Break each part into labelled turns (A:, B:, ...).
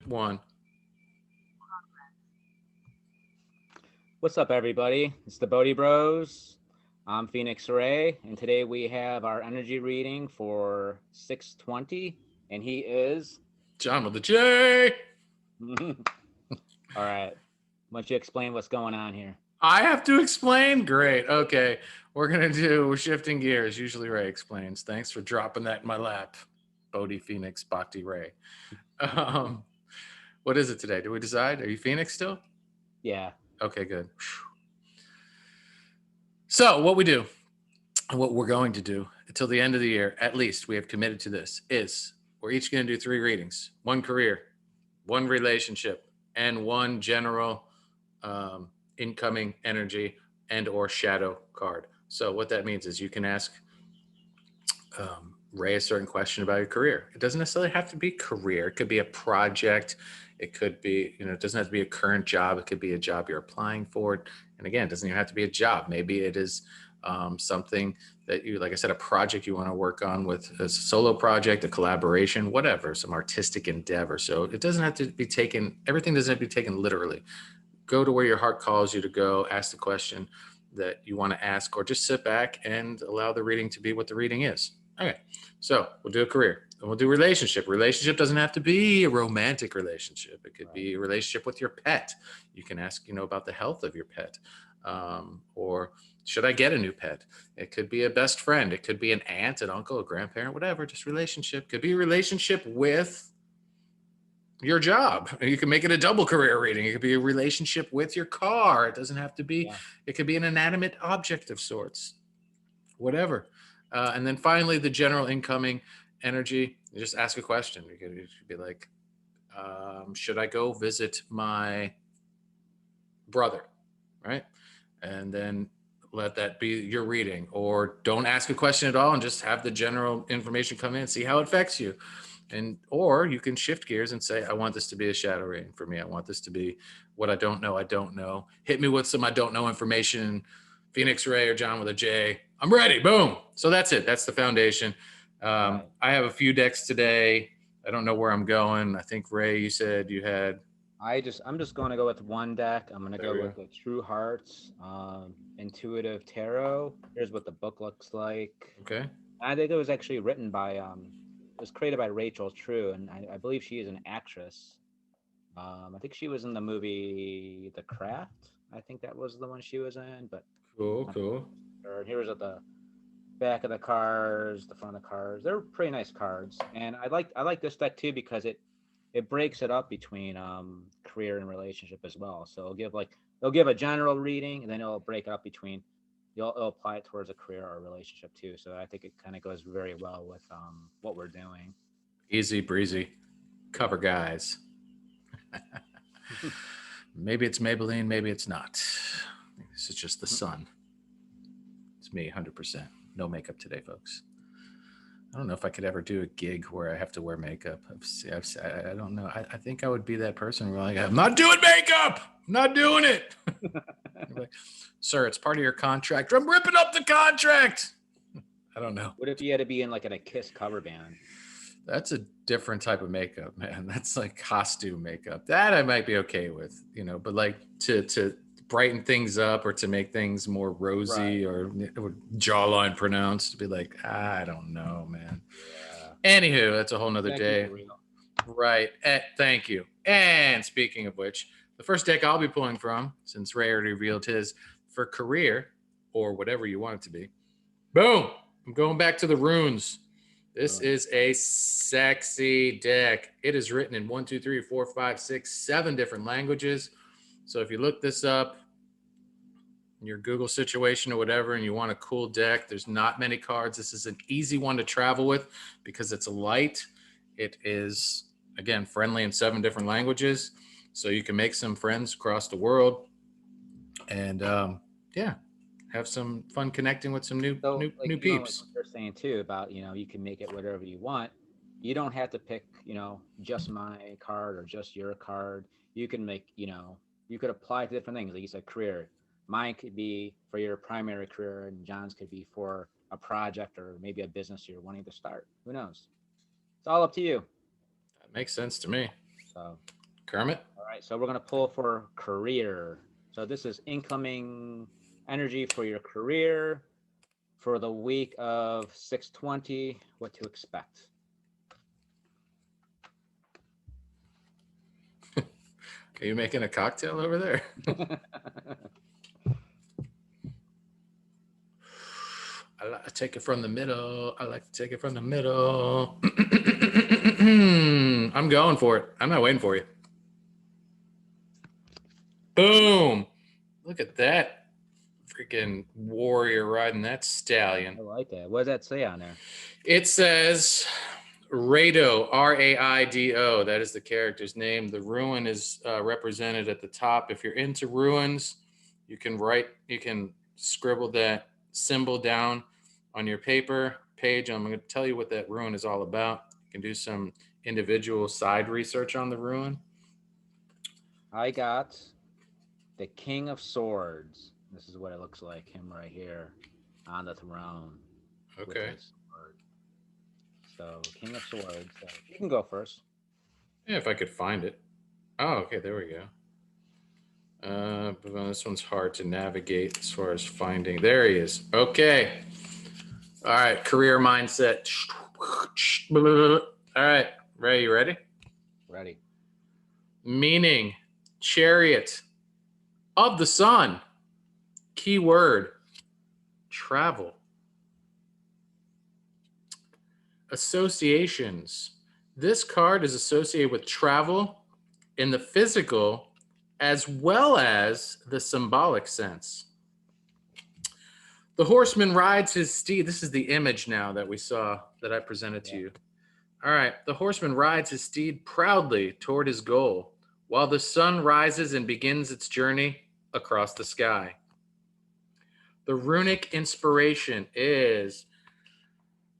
A: One.
B: What's up, everybody? It's the Bodhi Bros. I'm Phoenix Ray, and today we have our energy reading for 620, and he is.
A: John with the J.
B: All right. Why don't you explain what's going on here?
A: I have to explain? Great. Okay. We're shifting gears. Usually Ray explains. Thanks for dropping that in my lap. Bodhi, Phoenix, Bhakti, Ray. Um, what is it today? Did we decide? Are you Phoenix still?
B: Yeah.
A: Okay, good. So, what we do, what we're going to do until the end of the year, at least we have committed to this, is we're each going to do 3 readings: one career, one relationship, and one general incoming energy and or shadow card. So what that means is you can ask Ray a certain question about your career. It doesn't necessarily have to be career. It could be a project. It could be, it doesn't have to be a current job. It could be a job you're applying for. And again, it doesn't even have to be a job. Maybe it is something that you, like I said, a project you want to work on with a solo project, a collaboration, whatever, some artistic endeavor. So it doesn't have to be taken, everything doesn't have to be taken literally. Go to where your heart calls you to go, ask the question that you want to ask, or just sit back and allow the reading to be what the reading is. Okay, so we'll do a career and we'll do relationship. Relationship doesn't have to be a romantic relationship. It could be a relationship with your pet. You can ask, about the health of your pet, or should I get a new pet? It could be a best friend. It could be an aunt, an uncle, a grandparent, whatever. Just relationship. Could be a relationship with your job. You can make it a double career reading. It could be a relationship with your car. It doesn't have to be.
B: Yeah.
A: It could be an inanimate object of sorts, whatever. And then finally, the general incoming energy. You just ask a question. You could be like, should I go visit my brother? Right. And then let that be your reading. Or don't ask a question at all and just have the general information come in and see how it affects you. And or you can shift gears and say, I want this to be a shadow reading for me. I want this to be what I don't know. I don't know. Hit me with some I don't know information. Phoenix Ray or John with a J. I'm ready. Boom. So that's it. That's the foundation.
B: Right.
A: I have a few decks today. I don't know where I'm going. I think Ray, you said you had.
B: I'm just going to go with one deck. I'm going to
A: There
B: go
A: we
B: with
A: go.
B: the True Hearts Intuitive Tarot. Here's what the book looks like.
A: Okay.
B: I think it was actually written by it was created by Rachel True, and I believe she is an actress. I think she was in the movie The Craft. I think that was the one she was in, but
A: Cool.
B: I'm
A: Cool.
B: not sure. Here was at the back of the cards, the front of the cards. They're pretty nice cards, and I like this deck too because it breaks it up between career and relationship as well. So it'll give a general reading, and then it'll break it up between. It'll apply it towards a career or a relationship too. So I think it kind of goes very well with what we're doing.
A: Easy breezy. Cover guys. Maybe it's Maybelline. Maybe it's not. This is just the sun. It's me, 100%. No makeup today, folks. I don't know if I could ever do a gig where I have to wear makeup. I don't know. I think I would be that person where like, I'm not doing makeup. I'm not doing it. Like, sir, it's part of your contract. I'm ripping up the contract. I don't know.
B: What if you had to be in like in a Kiss cover band?
A: That's a different type of makeup, man. That's like costume makeup. That I might be okay with, but like to brighten things up or to make things more
B: Right.
A: rosy or jawline pronounced, to be like, I don't know, man.
B: Yeah.
A: Anywho, that's a whole nother
B: Gotta keep it
A: day.
B: real.
A: Right. Thank you. And speaking of which, the first deck I'll be pulling from, since Ray already revealed his for career or whatever you want it to be. Boom. I'm going back to the runes. This
B: Ruins.
A: is a sexy deck. It is written in 1, 2, 3, 4, 5, 6, 7 different languages. So if you look this up in your Google situation or whatever, and you want a cool deck, there's not many cards. This is an easy one to travel with because it's light. It is, again, friendly in 7 different languages. So you can make some friends across the world. And yeah, have some fun connecting with some new
B: So
A: new
B: like
A: new
B: like
A: peeps.
B: what you're saying too about you can make it whatever you want. You don't have to pick just my card or just your card. You can make you could apply to different things. Like you said, career. Mine could be for your primary career, and John's could be for a project or maybe a business you're wanting to start. Who knows? It's all up to you.
A: That makes sense to me.
B: So.
A: Kermit.
B: All right, so we're going to pull for career. So this is incoming energy for your career for the week of 6/20. What to expect?
A: Are you making a cocktail over there? I like to take it from the middle. I like to take it from the middle. I'm going for it. I'm not waiting for you. Boom. Look at that freaking warrior riding that stallion.
B: I like that. What does that say on there?
A: It says Raido, Raido. That is the character's name. The ruin is represented at the top. If you're into ruins, you can scribble that symbol down on your paper page. I'm going to tell you what that ruin is all about. You can do some individual side research on the ruin.
B: I got the King of Swords. This is what it looks like, him right here on the throne with
A: Okay.
B: his sword. So, King of Swords. So you can go first.
A: Yeah, if I could find it. Oh, okay. There we go. But this one's hard to navigate as far as finding. There he is. Okay. All right. Career mindset. All right. Ray, you ready?
B: Ready.
A: Meaning, chariot of the sun. Keyword, travel. Associations. This card is associated with travel in the physical as well as the symbolic sense. The horseman rides his steed. This is the image now that we saw that I presented to
B: Yeah.
A: you. All right. The horseman rides his steed proudly toward his goal while the sun rises and begins its journey across the sky. The runic inspiration is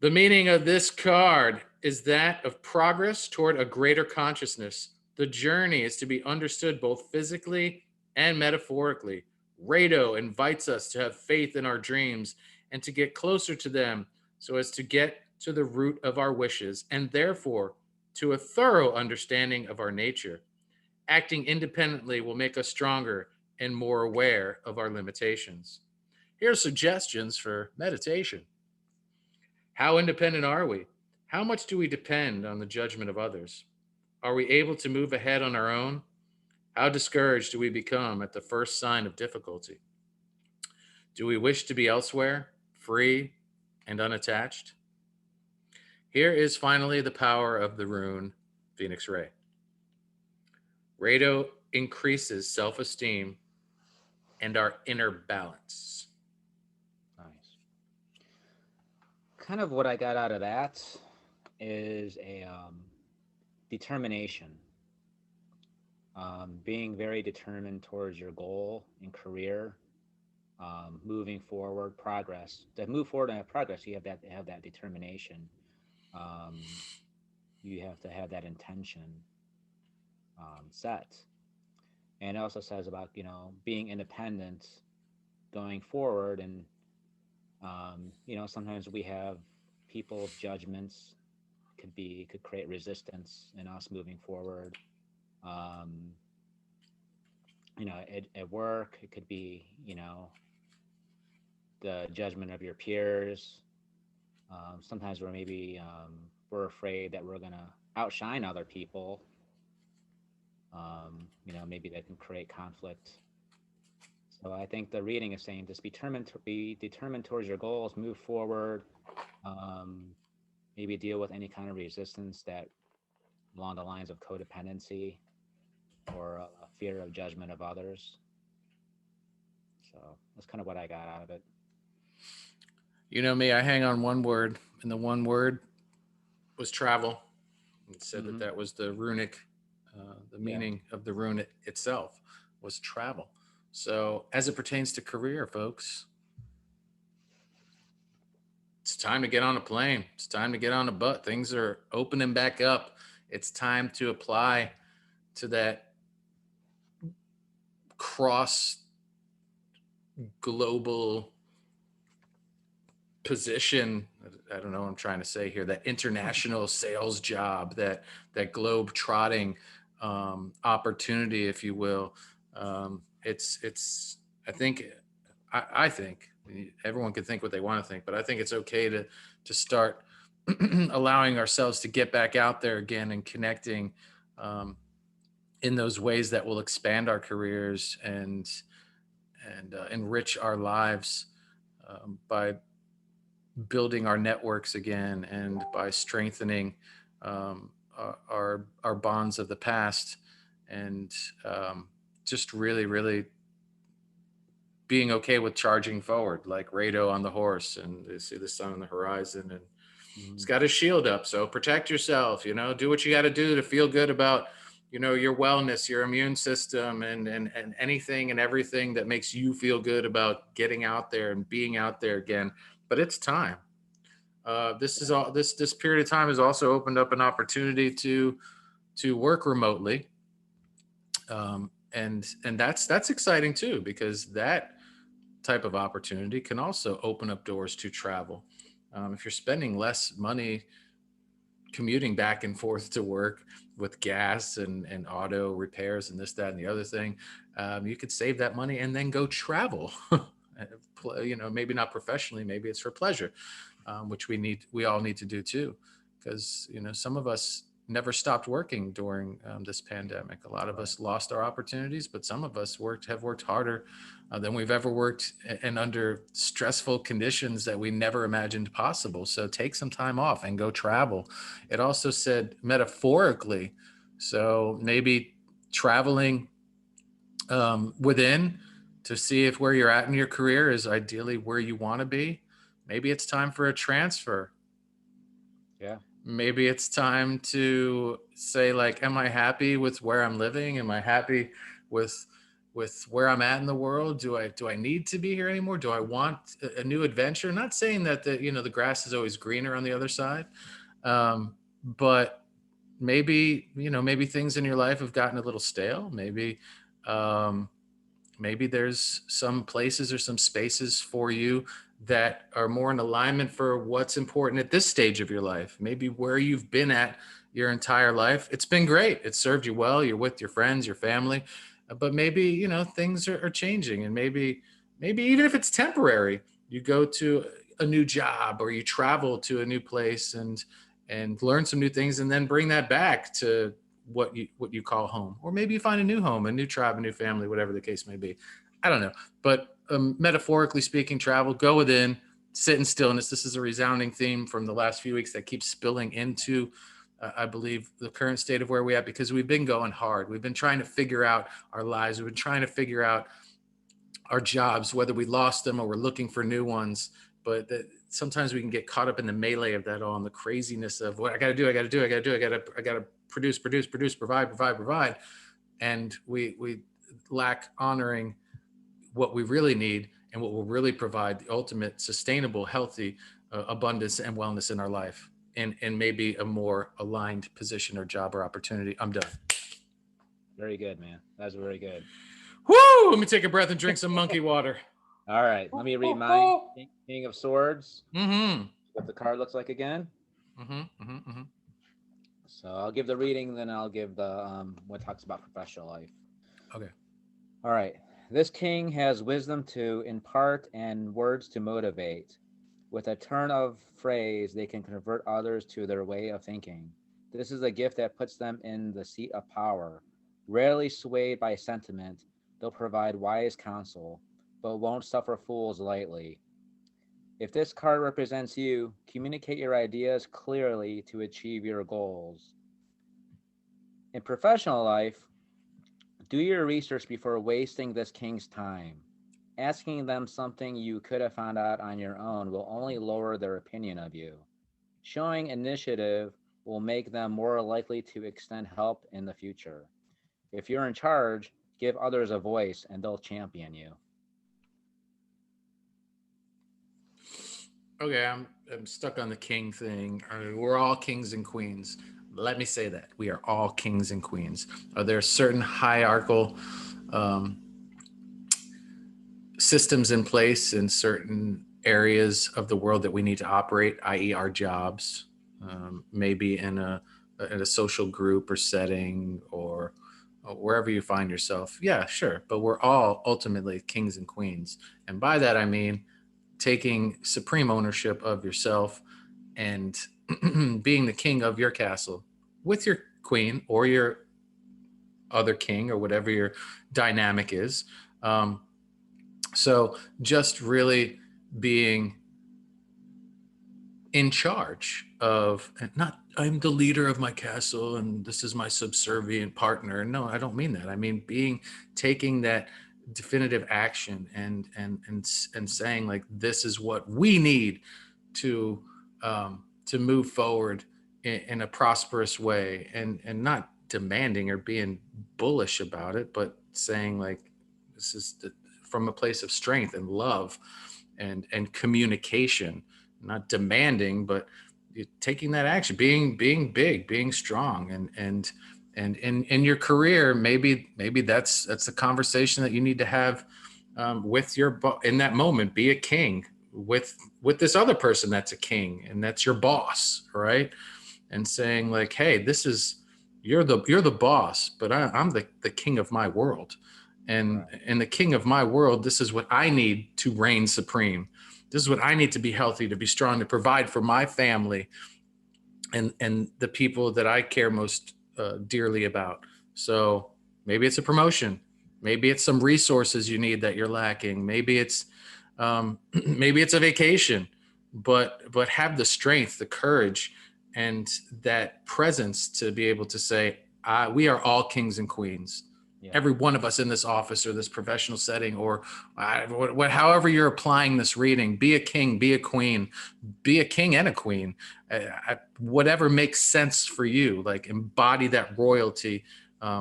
A: the meaning of this card is that of progress toward a greater consciousness. The journey is to be understood both physically and metaphorically. Rado invites us to have faith in our dreams and to get closer to them so as to get to the root of our wishes and therefore to a thorough understanding of our nature. Acting independently will make us stronger and more aware of our limitations. Here are suggestions for meditation. How independent are we? How much do we depend on the judgment of others? Are we able to move ahead on our own? How discouraged do we become at the first sign of difficulty? Do we wish to be elsewhere, free and unattached? Here is finally the power of the rune Phoenix Ray. Rado increases self esteem and our inner balance.
B: Nice. Kind of what I got out of that is a determination. Being very determined towards your goal in career, moving forward, progress. To move forward and have progress, you have that determination. Um, you have to have that intention set. And it also says about being independent going forward, and sometimes we have people's judgments could create resistance in us moving forward. Um, at work, it could be the judgment of your peers. Sometimes we're afraid that we're gonna outshine other people. Maybe that can create conflict. So I think the reading is saying just be determined towards your goals, move forward, um, maybe deal with any kind of resistance that along the lines of codependency or a fear of judgment of others. So that's kind of what I got out of it.
A: You know me, I hang on one word, and the one word was travel. It said that
B: Mm-hmm.
A: that was the runic, the
B: Yeah.
A: meaning of the rune itself was travel. So, as it pertains to career, folks, it's time to get on a plane. It's time to get on a butt. Things are opening back up. It's time to apply to that cross global position. I don't know what I'm trying to say here. That international sales job, that globe trotting opportunity, if you will. It's I think I think everyone can think what they want to think, but I think it's okay to start allowing ourselves to get back out there again and connecting um, in those ways that will expand our careers and enrich our lives by building our networks again and by strengthening our bonds of the past and just really being okay with charging forward like Rado on the horse and they see the sun on the horizon and he's
B: Mhm.
A: got his shield up. So protect yourself, do what you got to do to feel good about, your wellness, your immune system and anything and everything that makes you feel good about getting out there and being out there again. But it's time. This is
B: Yeah.
A: all this period of time has also opened up an opportunity to work remotely. And that's exciting too, because that type of opportunity can also open up doors to travel. If you're spending less money commuting back and forth to work with gas and auto repairs and this, that, and the other thing, you could save that money and then go travel. Maybe not professionally, maybe it's for pleasure, which we all need to do too, because some of us never stopped working during this pandemic. A lot of
B: Right.
A: us lost our opportunities, but some of us have worked harder than we've ever worked, and under stressful conditions that we never imagined possible. So take some time off and go travel. It also said metaphorically, so maybe traveling within to see if where you're at in your career is ideally where you want to be. Maybe it's time for a transfer.
B: Yeah.
A: Maybe it's time to say, like, am I happy with where I'm living? Am I happy with where I'm at in the world? Do I need to be here anymore? Do I want a new adventure? Not saying that the grass is always greener on the other side, but maybe things in your life have gotten a little stale. Um, maybe there's some places or some spaces for you that are more in alignment for what's important at this stage of your life. Maybe where you've been at your entire life, it's been great, it served you well, you're with your friends, your family, but maybe things are changing, and maybe even if it's temporary, you go to a new job or you travel to a new place and learn some new things and then bring that back to what you call home, or maybe you find a new home, a new tribe, a new family, whatever the case may be. I don't know, but metaphorically speaking, travel, go within, sit in stillness. This is a resounding theme from the last few weeks that keeps spilling into I believe the current state of where we're at, because we've been going hard, we've been trying to figure out our lives, we've been trying to figure out our jobs, whether we lost them or we're looking for new ones. But sometimes we can get caught up in the melee of that all and the craziness of what I got to do, I got to do, I got to do, I got to produce, provide, and we lack honoring what we really need and what will really provide the ultimate sustainable, healthy abundance and wellness in our life, and maybe a more aligned position or job or opportunity. I'm done.
B: Very good, man. That's very good.
A: Woo! Let me take a breath and drink some monkey water.
B: All right. Let me read mine. King of Swords.
A: Mm-hmm.
B: What the card looks like again.
A: Mm-hmm. Mm-hmm. Mm-hmm.
B: So I'll give the reading, then I'll give the what talks about professional life.
A: Okay.
B: All right. This king has wisdom to impart and words to motivate. With a turn of phrase, they can convert others to their way of thinking. This is a gift that puts them in the seat of power. Rarely swayed by sentiment, they'll provide wise counsel, but won't suffer fools lightly. If this card represents you, communicate your ideas clearly to achieve your goals. In professional life, do your research before wasting this king's time. Asking them something you could have found out on your own will only lower their opinion of you. Showing initiative will make them more likely to extend help in the future. If you're in charge, give others a voice and they'll champion you.
A: Okay, I'm stuck on the king thing. I mean, we're all kings and queens. Let me say that we are all kings and queens. Are there certain hierarchical um, systems in place in certain areas of the world that we need to operate, i.e., our jobs? Maybe in a in a social group or setting, or wherever you find yourself. Yeah, sure. But we're all ultimately kings and queens. And by that, I mean taking supreme ownership of yourself and being the king of your castle with your queen or your other king or whatever your dynamic is. Um, so just really being in charge of, and not I'm the leader of my castle and this is my subservient partner. No, I don't mean that. I mean being taking that definitive action and saying like this is what we need to move forward in a prosperous way, and not demanding or being bullish about it, but saying like this is from a place of strength and love and communication, not demanding, but taking that action, being big, being strong, and in your career, maybe that's the conversation that you need to have with your in that moment. Be a king with this other person that's a king and that's your boss, right? And saying like, hey, this is you're the boss, but I'm the king of my world,
B: Right.
A: and the king of my world. This is what I need to reign supreme. This is what I need to be healthy, to be strong, to provide for my family and the people that I care most dearly about. So maybe it's a promotion, maybe it's some resources you need that you're lacking, maybe it's maybe it's a vacation, but have the strength, the courage, and that presence to be able to say, we are all kings and queens.
B: Yeah.
A: Every one of us in this office or this professional setting, or however you're applying this reading, be a king, be a queen, be a king and a queen, whatever makes sense for you. Like embody that royalty,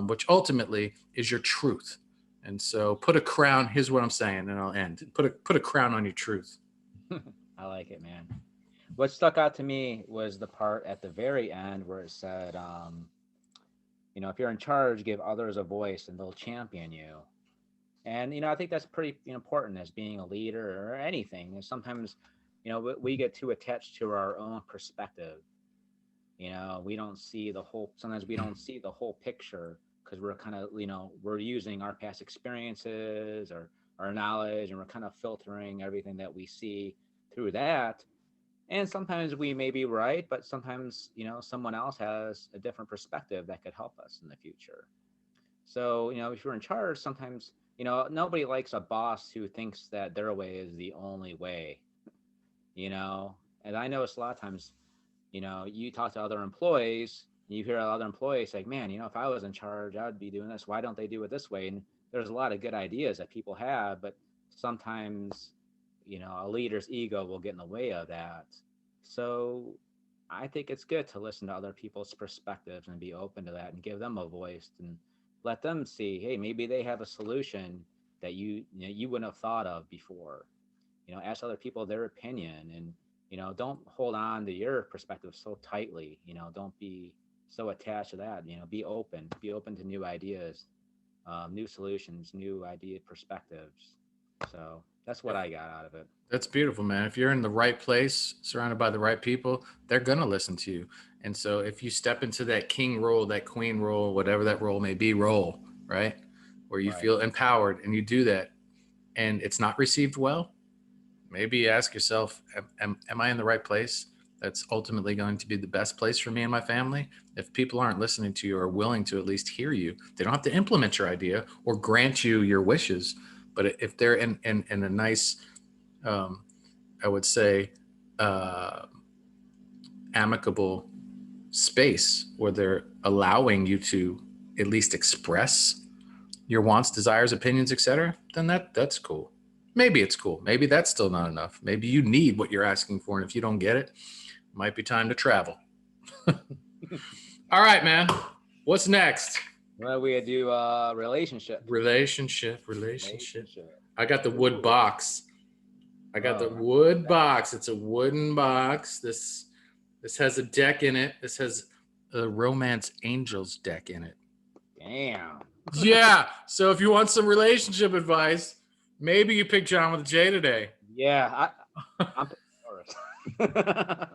A: which ultimately is your truth. And so, put a crown. Here's what I'm saying, and I'll end. Put a crown on your truth.
B: I like it, man. What stuck out to me was the part at the very end where it said, if you're in charge, give others a voice and they'll champion you. And I think that's pretty important as being a leader or anything. And sometimes, we get too attached to our own perspective. We don't see the whole. Sometimes we don't see the whole picture because we're kind of, we're using our past experiences or our knowledge, and we're kind of filtering everything that we see through that. And sometimes we may be right, but sometimes someone else has a different perspective that could help us in the future. So, if you're in charge, sometimes, nobody likes a boss who thinks that their way is the only way, you know. And I notice a lot of times, you talk to other employees, you hear other employees like, man, if I was in charge, I would be doing this. Why don't they do it this way? And there's a lot of good ideas that people have, but sometimes, a leader's ego will get in the way of that. So I think it's good to listen to other people's perspectives and be open to that and give them a voice and let them see, hey, maybe they have a solution that you wouldn't have thought of before. Ask other people their opinion, and don't hold on to your perspective so tightly. Don't be so attached to that. Be open to new ideas, new solutions, new idea perspectives. So that's what I got out of it.
A: That's beautiful, man. If you're in the right place, surrounded by the right people, they're going to listen to you. And so if you step into that king role, that queen role, whatever that role may be, right? Where you
B: Right.
A: feel empowered and you do that and it's not received well, maybe you ask yourself, am I in the right place? That's ultimately going to be the best place for me and my family. If people aren't listening to you or willing to at least hear you, they don't have to implement your idea or grant you your wishes. But if they're in a nice, um, I would say, uh, amicable space where they're allowing you to at least express your wants, desires, opinions, etc., then that's cool. Maybe it's cool. Maybe that's still not enough. Maybe you need what you're asking for, and if you don't get it, it might be time to travel. All right, man. What's next?
B: Well, we do relationship.
A: Relationship.
B: Relationship.
A: I got the wood
B: Ooh.
A: box. I got the
B: Oh,
A: wood box. It's a wooden box. This has a deck in it. This has a Romance Angels deck in it.
B: damn.
A: Yeah. So if you want some relationship advice, maybe you pick John with a J today.
B: Yeah, I'm picking Taurus.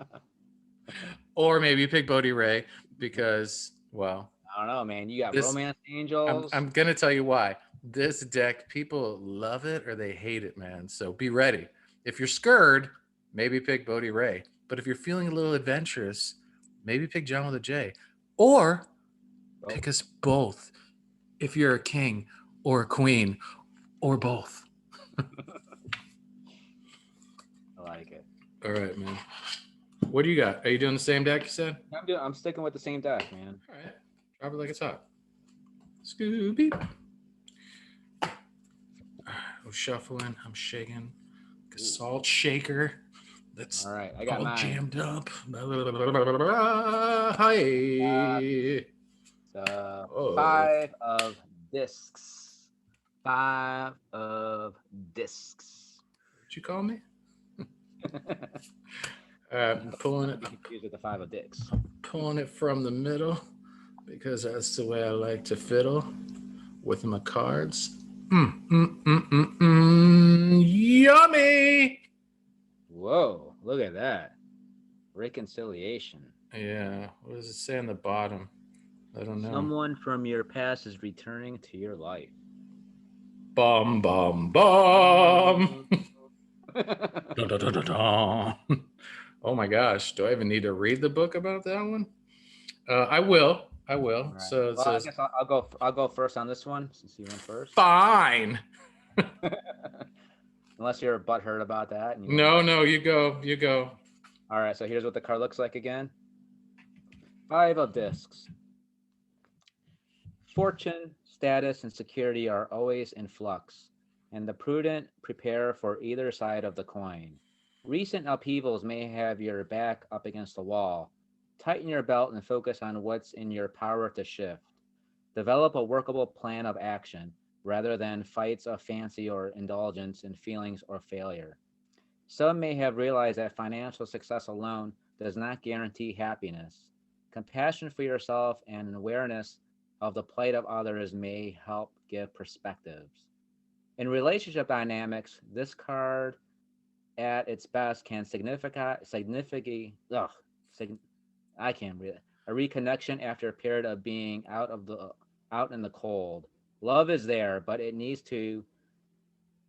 A: Or maybe you pick Bodhi Ray. because, well,
B: I don't know, man. You got
A: this
B: romance
A: I'm
B: angels.
A: I'm gonna tell you why. This deck, people love it or they hate it, man. So be ready. If you're scared, maybe pick Bodhi Ray. But if you're feeling a little adventurous, maybe pick John with a J. Or
B: Oh,
A: pick us both. If you're a king or a queen or both.
B: I like it.
A: All right, man. What do you got? Are you doing the same deck you said?
B: I'm sticking with the same deck, man.
A: All right. Drop it like it's hot. Scooby. I'm shuffling. I'm shaking. Like a
B: Ooh.
A: salt shaker.
B: All
A: That's
B: right, I got
A: all
B: mine.
A: jammed up.
B: Uh,
A: Hi.
B: so
A: Oh,
B: five of discs. Five of discs.
A: what'd you call me? I'm
B: Not
A: pulling
B: to
A: it.
B: be confused with the five of dicks.
A: I'm pulling it from the middle because that's the way I like to fiddle with my cards. Yummy.
B: Whoa, look at that. Reconciliation.
A: Yeah. What does it say on the bottom? I don't know.
B: Someone from your past is returning to your life.
A: Bum bum bum. Dun, dun, dun, dun, dun. Oh my gosh. Do I even need to read the book about that one? I will. I will.
B: All right.
A: So it
B: Well, I
A: says,
B: guess I'll go. I'll go first on this one since you went first.
A: fine.
B: Unless you're butthurt about that and you want to
A: No,
B: go.
A: no, you go. You go.
B: All right. So here's what the card looks like again. Five of discs. Fortune, status, and security are always in flux, and the prudent prepare for either side of the coin. Recent upheavals may have your back up against the wall. Tighten your belt and focus on what's in your power to shift. Develop a workable plan of action rather than fights of fancy or indulgence in feelings or failure. Some may have realized that financial success alone does not guarantee happiness. Compassion for yourself and awareness of the plight of others may help give perspectives. In relationship dynamics, this card at its best can sig- I can't read it. A reconnection after a period of being out in the cold. Love is there, but it needs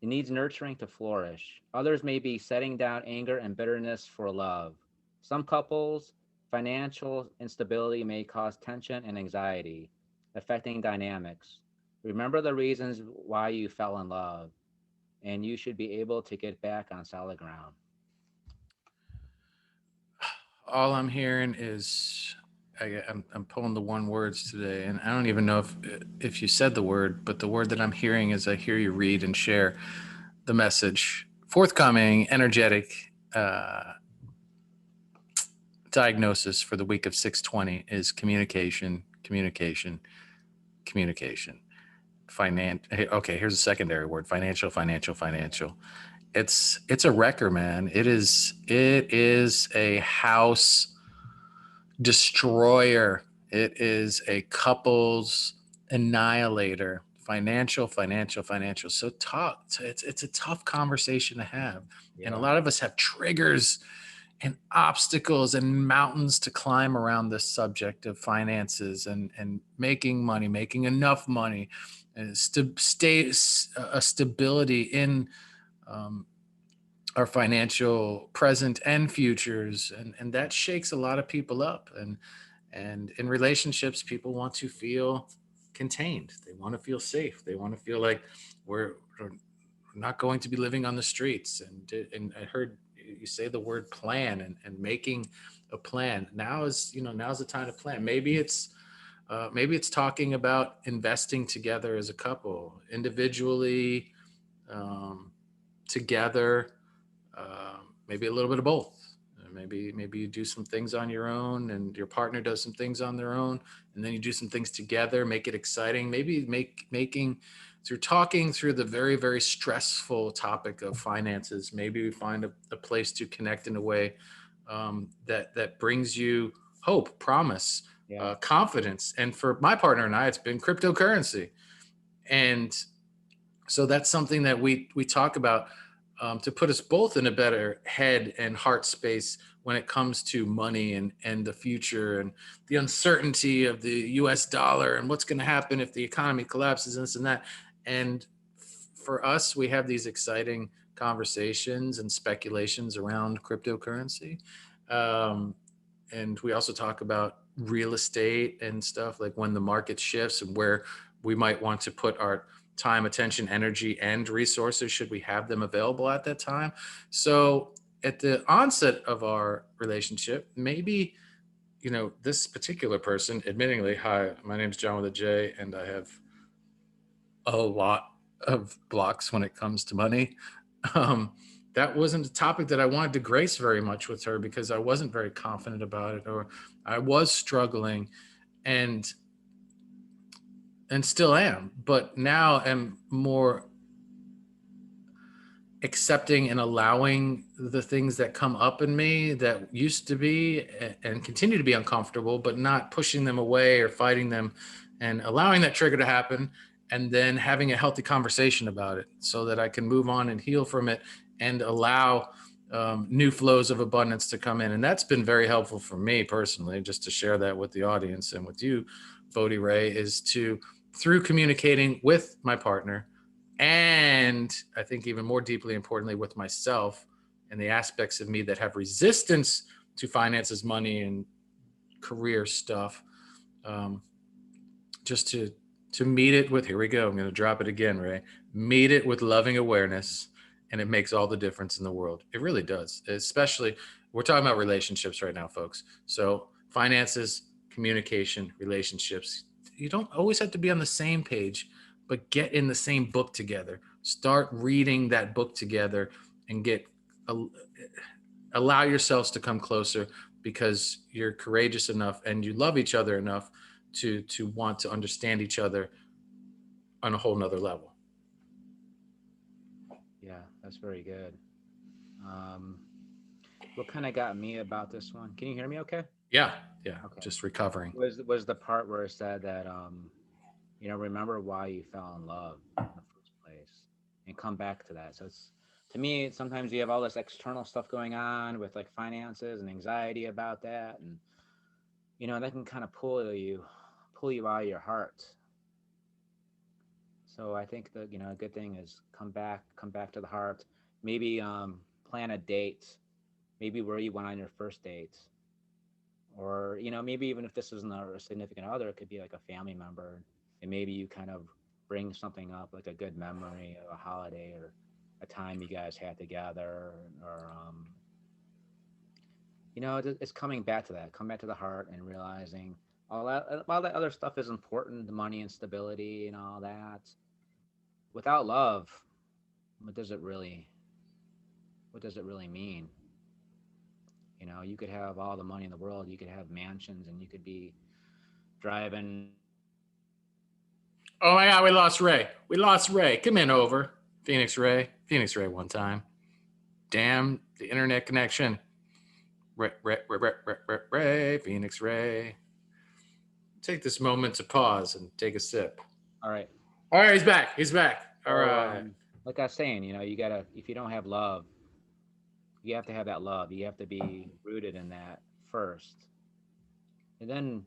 B: nurturing to flourish. Others may be setting down anger and bitterness for love. Some couples, financial instability may cause tension and anxiety, affecting dynamics. Remember the reasons why you fell in love, and you should be able to get back on solid ground.
A: All I'm hearing is I'm pulling the one words today, and I don't even know if you said the word, but the word that I'm hearing is I hear you read and share the message. Forthcoming, energetic diagnosis for the week of 620 is communication, communication, communication. Okay, here's a secondary word: financial, financial, financial. It's a wrecker, man. It is a house destroyer. It is a couple's annihilator. Financial, financial, financial. So tough. It's a tough conversation to have, and a
B: Yeah.
A: lot of us have triggers and obstacles and mountains to climb around this subject of finances and making money, making enough money, and stay a stability in um, our financial present and futures, and that shakes a lot of people up. And in relationships, people want to feel contained. They want to feel safe. They want to feel like we're not going to be living on the streets. And I heard you say the word plan and making a plan. Now's the time to plan. Maybe it's talking about investing together as a couple, individually, um, together, maybe a little bit of both. Maybe you do some things on your own, and your partner does some things on their own, and then you do some things together. Make it exciting. Maybe making through talking through the very very stressful topic of finances. Maybe we find a place to connect in a way that brings you hope, promise,
B: Yeah.
A: confidence. And for my partner and I, it's been cryptocurrency, and so that's something that we talk about. to put us both in a better head and heart space when it comes to money and the future and the uncertainty of the US dollar and what's going to happen if the economy collapses and this and that. And for us, we have these exciting conversations and speculations around cryptocurrency. Um, and we also talk about real estate and stuff like when the market shifts and where we might want to put our time, attention, energy, and resources should we have them available at that time. So at the onset of our relationship, maybe, this particular person, admittingly, hi, my name's John with a J, and I have a lot of blocks when it comes to money. Um, that wasn't a topic that I wanted to grace very much with her because I wasn't very confident about it, or I was struggling, and still am, but now am more accepting and allowing the things that come up in me that used to be and continue to be uncomfortable, but not pushing them away or fighting them, and allowing that trigger to happen, and then having a healthy conversation about it so that I can move on and heal from it and allow new flows of abundance to come in. And that's been very helpful for me personally, just to share that with the audience and with you, Bodhi Ray, is to, through communicating with my partner, and I think even more deeply importantly with myself and the aspects of me that have resistance to finances, money, and career stuff, um, just to meet it with, here we go, I'm going to drop it again, Ray, meet it with loving awareness, and it makes all the difference in the world. It really does. Especially, we're talking about relationships right now, folks. So finances, communication, relationships, you don't always have to be on the same page, but get in the same book together. Start reading that book together and allow yourselves to come closer, because you're courageous enough and you love each other enough to want to understand each other on a whole nother level.
B: Yeah, that's very good. Um, what kind of got me about this one? Can you hear me? Okay.
A: Yeah, yeah,
B: Okay.
A: just recovering.
B: Was the part where it said that remember why you fell in love in the first place, and come back to that. So it's, to me, sometimes you have all this external stuff going on with like finances and anxiety about that, and that can kind of pull you out of your heart. So I think that a good thing is come back to the heart. Maybe plan a date, maybe where you went on your first date, or maybe even if this isn't a significant other, it could be like a family member, and maybe you kind of bring something up like a good memory of a holiday or a time you guys had together, or it's coming back to that, come back to the heart, and realizing all that other stuff is important, the money and stability and all that. Without love, what does it really what does it really mean? You could have all the money in the world, you could have mansions, and you could be driving.
A: Oh my God, we lost Ray. We lost Ray. Come in over. Phoenix Ray. Phoenix Ray one time. Damn the internet connection. Ray. Phoenix Ray. Take this moment to pause and take a sip.
B: All right.
A: All right, he's back. He's back. All
B: So,
A: right.
B: like I was saying, you gotta, if you don't have love, you have to have that love. You have to be rooted in that first, and then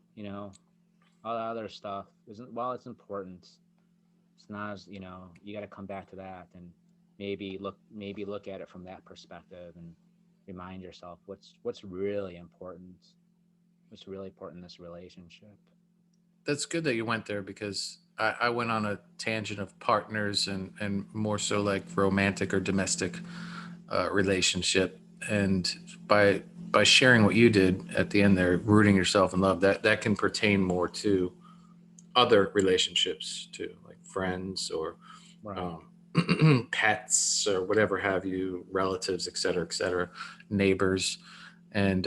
B: all the other stuff isn't. While it's important, it's not as you got to come back to that, and maybe look at it from that perspective, and remind yourself what's really important. What's really important in this relationship.
A: That's good that you went there, because I went on a tangent of partners and more so like romantic or domestic relationship. And by sharing what you did at the end there, rooting yourself in love, that can pertain more to other relationships too, like friends or
B: Right.
A: pets or whatever have you, relatives, et cetera, neighbors. And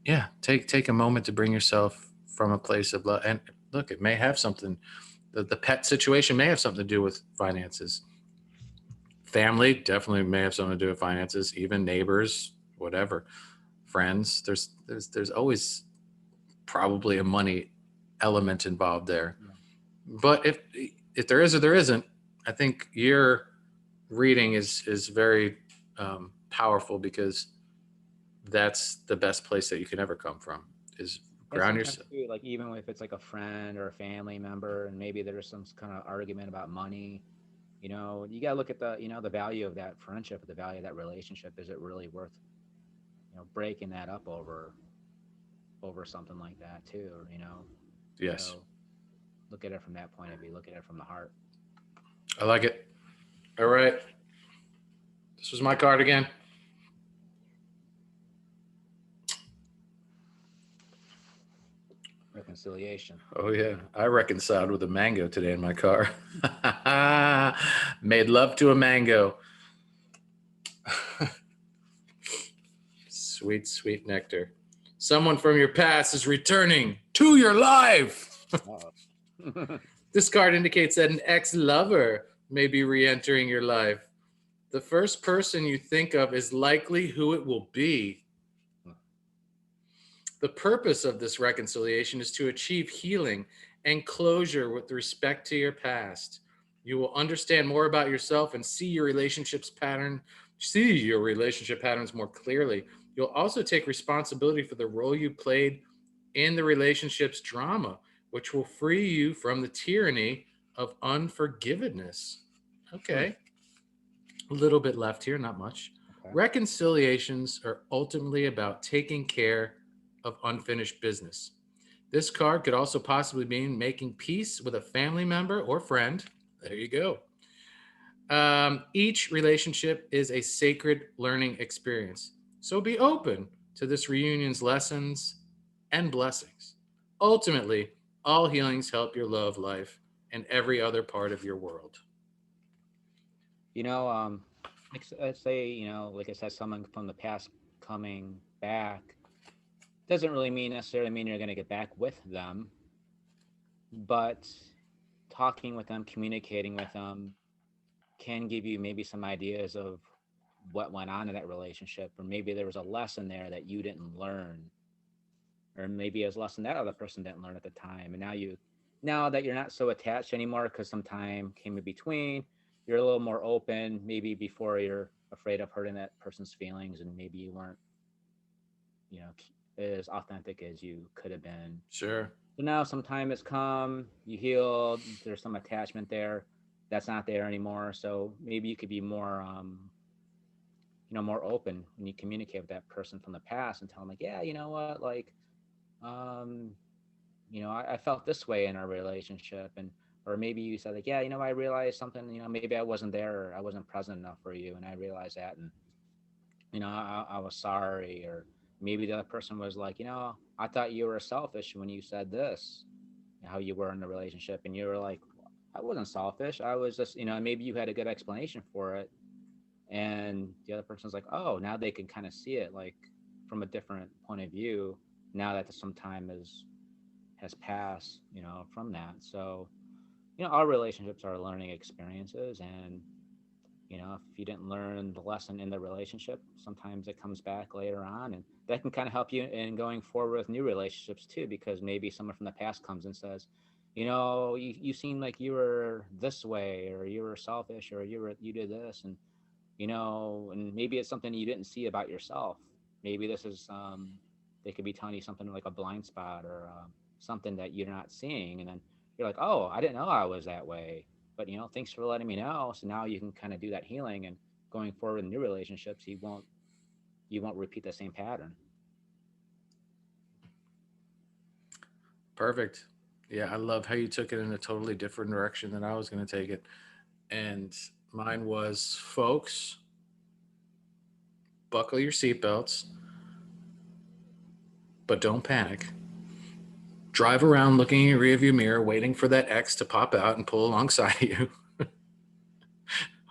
A: yeah, take a moment to bring yourself from a place of love. And look, it may have something. The pet situation may have something to do with finances. Family definitely may have something to do with finances. Even neighbors, whatever, friends. There's always probably a money element involved there.
B: Yeah.
A: But if there is or there isn't, I think you're reading is very powerful because that's the best place that you can ever come from is
B: And
A: ground
B: sometimes
A: yourself.
B: too, like even if it's like a friend or a family member, and maybe there's some kind of argument about money, you gotta look at the value of that friendship, the value of that relationship. Is it really worth, breaking that up over something like that too?
A: Yes,
B: So look at it from that point of view. Look at it from the heart.
A: I like it. All right, this was my card again.
B: Reconciliation.
A: Oh yeah, I reconciled with a mango today in my car. Made love to a mango. Sweet, sweet nectar. Someone from your past is returning to your life.
B: Oh.
A: This card indicates that an ex lover may be re entering your life. The first person you think of is likely who it will be. The purpose of this reconciliation is to achieve healing and closure with respect to your past. You will understand more about yourself and see your relationship patterns more clearly. You'll also take responsibility for the role you played in the relationship's drama, which will free you from the tyranny of unforgiveness.
B: Hmm.
A: Okay, a little bit left here, not much.
B: Okay.
A: Reconciliations are ultimately about taking care of unfinished business. This card could also possibly mean making peace with a family member or friend. There you go. Each relationship is a sacred learning experience. So be open to this reunion's lessons and blessings. Ultimately, all healings help your love life and every other part of your world.
B: You know, let's say, like I said, someone from the past coming back doesn't really necessarily mean you're going to get back with them, but talking with them, communicating with them can give you maybe some ideas of what went on in that relationship, or maybe there was a lesson there that you didn't learn, or maybe it was a lesson that other person didn't learn at the time, and now that you're not so attached anymore because some time came in between, you're a little more open. Maybe before you're afraid of hurting that person's feelings, and maybe you weren't, you know, as authentic as you could have been.
A: Sure.
B: So now some time has come, you healed, there's some attachment there that's not there anymore. So maybe you could be more, more open when you communicate with that person from the past and tell them like, yeah, you know what, like, um, I felt this way in our relationship, and or maybe you said like, yeah, I realized something, maybe I wasn't there, or I wasn't present enough for you, and I realized that, and I was sorry, or maybe the other person was like, I thought you were selfish when you said this, how you were in the relationship, and you were like, I wasn't selfish, I was just, maybe you had a good explanation for it, and the other person's like, oh, now they can kind of see it like from a different point of view now that some time has passed, from that. So, our relationships are learning experiences, and if you didn't learn the lesson in the relationship, sometimes it comes back later on, and that can kind of help you in going forward with new relationships too, because maybe someone from the past comes and says, you seem like you were this way, or you were selfish, or you did this, and maybe it's something you didn't see about yourself. Maybe this is they could be telling you something like a blind spot, or something that you're not seeing, and then you're like, oh, I didn't know I was that way, but thanks for letting me know. So now you can kind of do that healing, and going forward in new relationships, you won't repeat the same pattern.
A: Perfect. Yeah, I love how you took it in a totally different direction than I was going to take it. And mine was, folks, buckle your seatbelts, but don't panic. Drive around looking in your rearview mirror, waiting for that X to pop out and pull alongside you.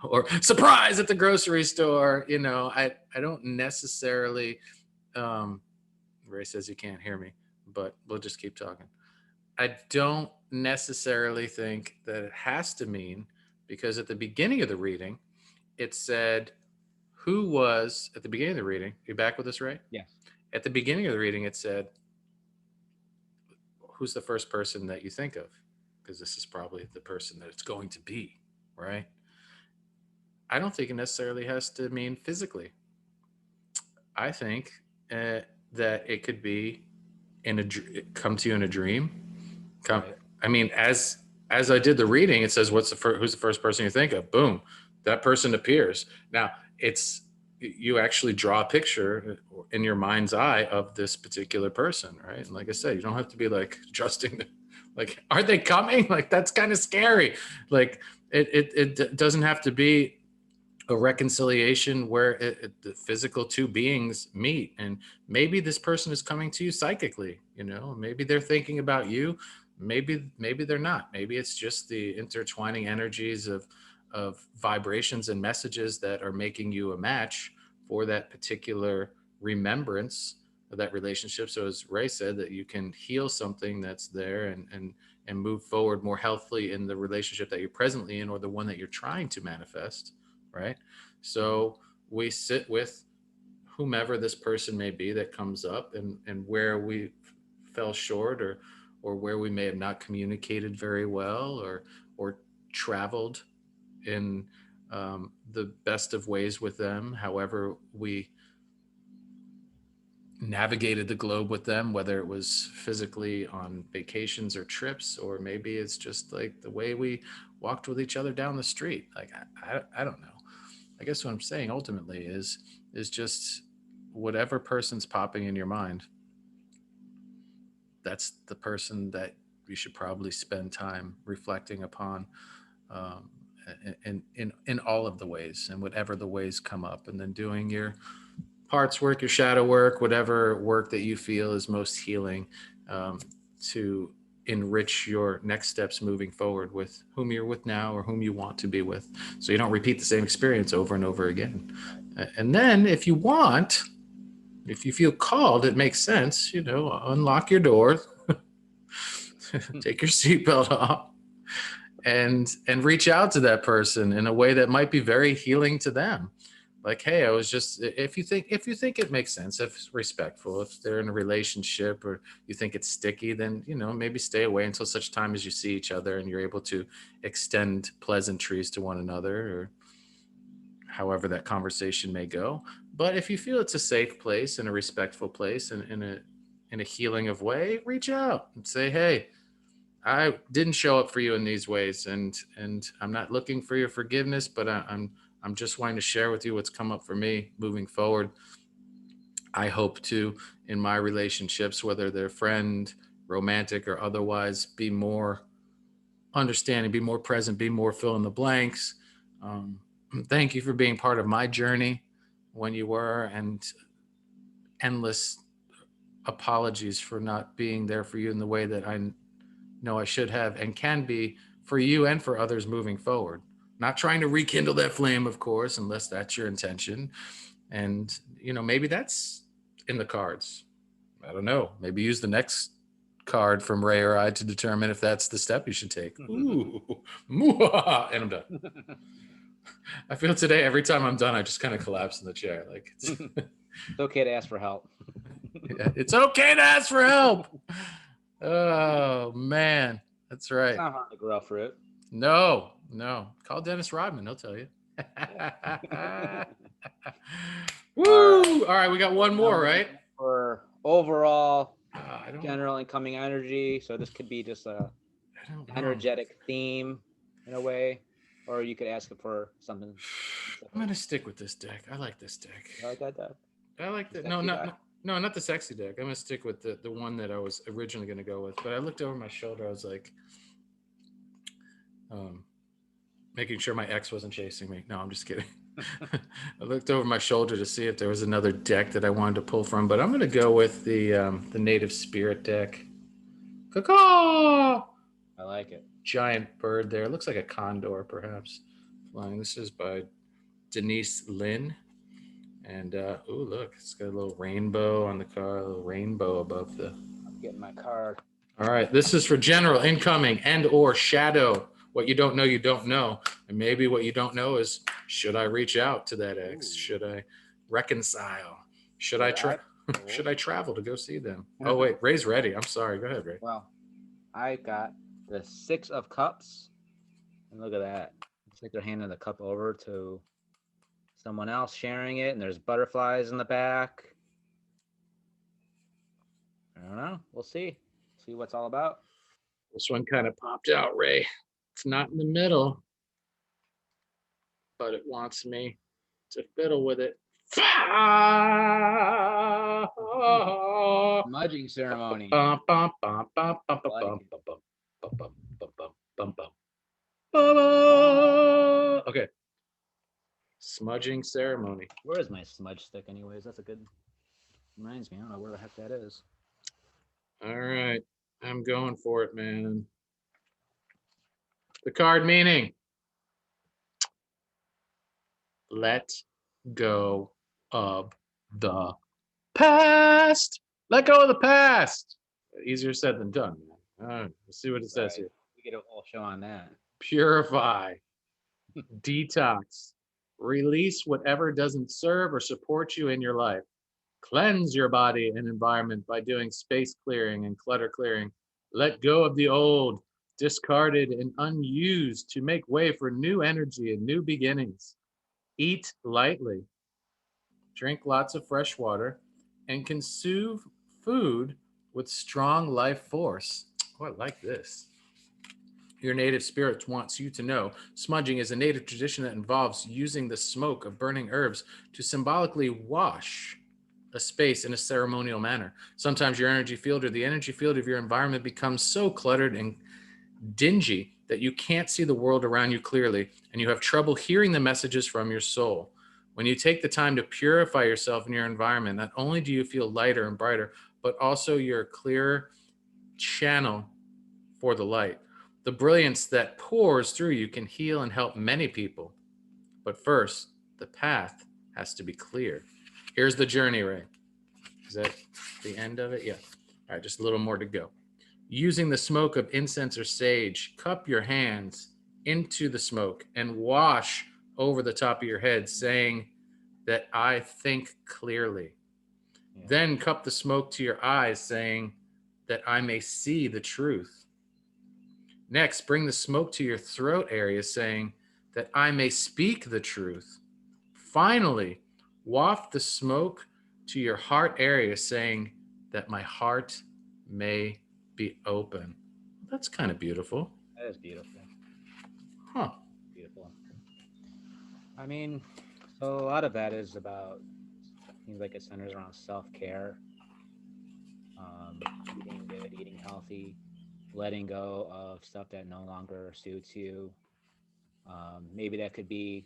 A: Or surprise at the grocery store. I don't necessarily, um, Ray says you can't hear me, but we'll just keep talking. I don't necessarily think that it has to mean, because at the beginning of the reading, it said, who was, at the beginning of the reading, you back with us, Ray?
B: Yes.
A: At the beginning of the reading, it said, who's the first person that you think of? Because this is probably the person that it's going to be, right? I don't think it necessarily has to mean physically. I think uh, that it could be come to you in a dream. Come,
B: Right.
A: I mean, as I did the reading, it says, who's the first person you think of? Boom, that person appears. Now it's you actually draw a picture in your mind's eye of this particular person, right? And like I said, you don't have to be like trusting. Like, are they coming? Like that's kind of scary. Like it doesn't have to be a reconciliation where the physical two beings meet, and maybe this person is coming to you psychically, maybe they're thinking about you, maybe they're not, maybe it's just the intertwining energies of vibrations and messages that are making you a match for that particular remembrance of that relationship. So as Ray said, that you can heal something that's there, and move forward more healthily in the relationship that you're presently in, or the one that you're trying to manifest, right?
B: Mhm.
A: So we sit with whomever this person may be that comes up, and where we fell short, or where we may have not communicated very well, or traveled in the best of ways with them. However, we navigated the globe with them, whether it was physically on vacations or trips, or maybe it's just like the way we walked with each other down the street. Like I don't know. I guess what I'm saying ultimately is just whatever person's popping in your mind, that's the person that you should probably spend time reflecting upon, um, in all of the ways, and whatever the ways come up, and then doing your parts work, your shadow work, whatever work that you feel is most healing, um, to enrich your next steps moving forward with whom you're with now, or whom you want to be with, so you don't repeat the same experience over and over again.
B: Right.
A: And then if you feel called, it makes sense, unlock your door, take your seatbelt off, and reach out to that person in a way that might be very healing to them. Like, hey, I was just, if you think it makes sense, if it's respectful, if they're in a relationship, or you think it's sticky, then maybe stay away until such time as you see each other and you're able to extend pleasantries to one another, or however that conversation may go. But if you feel it's a safe place and a respectful place, and in a healing of way, reach out and say, hey, I didn't show up for you in these ways, and I'm not looking for your forgiveness, but I'm just wanting to share with you what's come up for me moving forward. I hope to, in my relationships, whether they're friend, romantic, or otherwise, be more understanding, be more present, be more fill in the blanks. Um, Thank you for being part of my journey when you were, and endless apologies for not being there for you in the way that I know I should have and can be for you and for others moving forward. Not trying to rekindle that flame, of course, unless that's your intention. And, maybe that's in the cards. I don't know. Maybe use the next card from Ray or I to determine if that's the step you should take. Ooh, and I'm done. I feel today, every time I'm done, I just kind of collapse in the chair. Like,
B: It's okay to ask for help.
A: it's okay to ask for help. Oh, man. That's
B: It's
A: right.
B: not hard to grow up for it.
A: No, no. Call Dennis Rodman. He'll tell you.
B: Yeah. All right.
A: Woo! All right, we got one
B: Now
A: more,
B: we're gonna
A: right?
B: ask for overall
A: I don't.
B: general incoming energy. So this could be just a
A: I don't know.
B: energetic theme in a way, or you could ask it for something
A: I'm
B: specific.
A: gonna stick with this deck. I like this deck.
B: You like that, Doug?
A: I like
B: The
A: that. No,
B: sexy
A: not
B: deck?
A: no, no, not the sexy deck. I'm gonna stick with the one that I was originally gonna go with. But I looked over my shoulder. I was like, um, making sure my ex wasn't chasing me. No, I'm just kidding. I looked over my shoulder to see if there was another deck that I wanted to pull from, but I'm gonna go with the Native Spirit deck. Caw!
B: I like it.
A: Giant bird there. It looks like a condor, perhaps, flying. This is by Denise Lynn. And oh, look, it's got a little rainbow on the car, a little rainbow above the.
B: I'm getting my card.
A: All right, this is for general incoming and/or shadow. What you don't know, you don't know, and maybe what you don't know is, should I reach out to that ex?
B: Ooh.
A: Should I reconcile? Should I
B: Should
A: try?
B: I
A: Should
B: pull?
A: I travel to go see them? Oh wait, Ray's ready. I'm sorry. Go ahead, Ray.
B: Well, I got the 6 of Cups, and look at that. It's like they're handing the cup over to someone else sharing it, and there's butterflies in the back. I don't know. We'll see. See what's all about.
A: This one kind of popped out, Ray. It's not in the middle, but it wants me to fiddle with it.
B: Smudging ceremony.
A: Bum, bum, bum, bum, bum,
B: I like
A: bum,
B: it.
A: bum, bum, bum, bum, bum, bum, bum, bum. Ba-ba. Okay, smudging ceremony.
B: Where is my smudge stick, anyways? That's a good. Reminds me. I don't know where the heck that is.
A: All right, I'm going for it, man. The card meaning: let go of the past. Let go of the past. Easier said than done, man. All right, let's see what it says
B: Right.
A: here.
B: We get a whole show on that.
A: Purify, detox, release whatever doesn't serve or support you in your life. Cleanse your body and environment by doing space clearing and clutter clearing. Let go of the old, discarded, and unused to make way for new energy and new beginnings. Eat lightly, drink lots of fresh water, and consume food with strong life force. Oh, I like this. Your native spirit wants you to know smudging is a native tradition that involves using the smoke of burning herbs to symbolically wash a space in a ceremonial manner. Sometimes your energy field or the energy field of your environment becomes so cluttered and dingy that you can't see the world around you clearly and you have trouble hearing the messages from your soul. When you take the time to purify yourself and your environment, not only do you feel lighter and brighter, but also you're a clearer channel for the light. The brilliance that pours through you can heal and help many people. But first, the path has to be clear. Here's the journey, Ray. Is that the end of it? Yeah. All right, just a little more to go. Using the smoke of incense or sage, cup your hands into the smoke and wash over the top of your head, saying that I think clearly.
B: Yeah.
A: Then cup the smoke to your eyes, saying that I may see the truth. Next, bring the smoke to your throat area, saying that I may speak the truth. Finally, waft the smoke to your heart area, saying that my heart may be open. That's kind of beautiful.
B: That is beautiful.
A: Huh.
B: Beautiful. I mean, so a lot of that is about. Seems like it centers around self care, eating good, eating healthy, letting go of stuff that no longer suits you. Maybe that could be,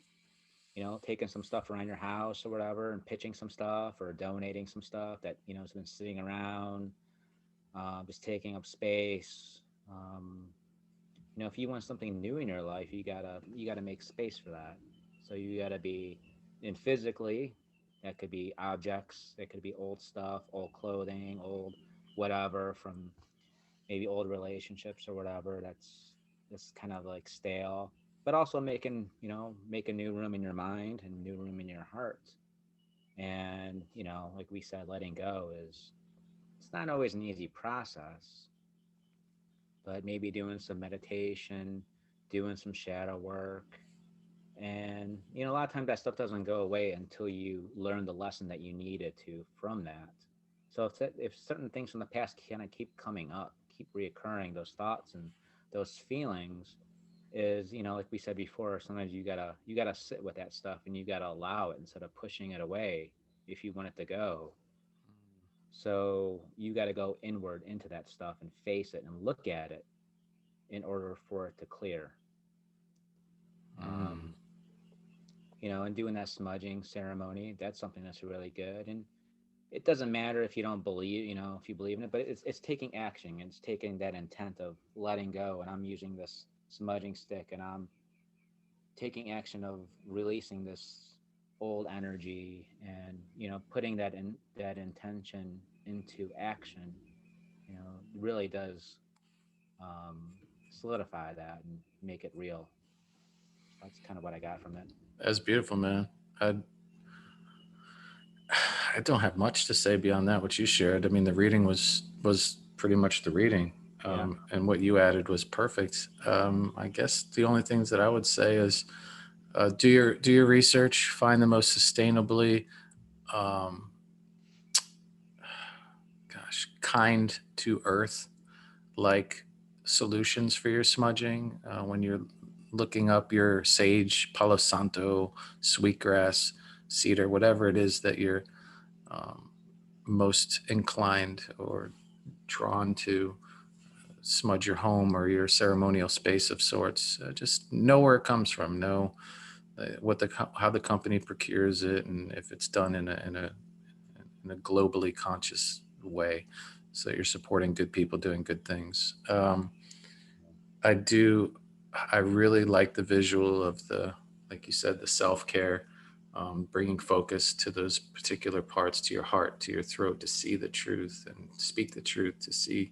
B: taking some stuff around your house or whatever and pitching some stuff or donating some stuff that, has been sitting around, just taking up space. If you want something new in your life, you gotta make space for that. So you gotta be in physically, that could be objects, that could be old stuff, old clothing, old whatever from maybe old relationships or whatever that's kind of like stale, but also make a new room in your mind and new room in your heart. And like we said, letting go is, it's not always an easy process, but maybe doing some meditation, doing some shadow work. And a lot of times that stuff doesn't go away until you learn the lesson that you needed to from that. So if certain things from the past kind of keep coming up, keep reoccurring, those thoughts and those feelings, is like we said before, sometimes you gotta sit with that stuff and you gotta allow it instead of pushing it away if you want it to go. So you got to go inward into that stuff and face it and look at it in order for it to clear.
A: Mm.
B: Um, and doing that smudging ceremony, that's something that's really good. And it doesn't matter if you don't believe, if you believe in it, but it's taking action. It's taking that intent of letting go. And I'm using this smudging stick and I'm taking action of releasing this old energy and, putting that intention into action, really does um, solidify that and make it real. So that's kind of what I got from it.
A: That's beautiful, man. I I don't have much to say beyond that. What you shared. I mean, the reading was pretty much the reading,
B: Yeah.
A: and what you added was perfect. I guess the only things that I would say is Do your research. Find the most sustainably, um, kind to earth like solutions for your smudging. When you're looking up your sage, Palo Santo, sweetgrass, cedar, whatever it is that you're um, most inclined or drawn to smudge your home or your ceremonial space of sorts. Just know where it comes from. Know how the company procures it, and if it's done in a globally conscious way, so you're supporting good people doing good things. I do. I really like the visual of like you said, the self care, bringing focus to those particular parts, to your heart, to your throat, to see the truth and speak the truth, to see,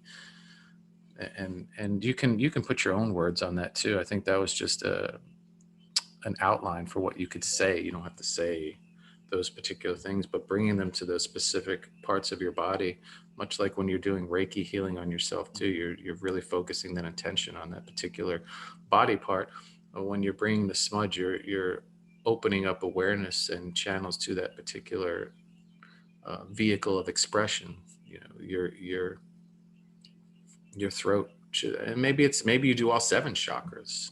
A: and you can put your own words on that too. I think that was just an outline for what you could say. You don't have to say those particular things, but bringing them to those specific parts of your body, much like when you're doing Reiki healing on yourself too, you're really focusing that intention on that particular body part. When you're bringing the smudge, you're opening up awareness and channels to that particular vehicle of expression. Your throat should, and maybe you do all seven chakras.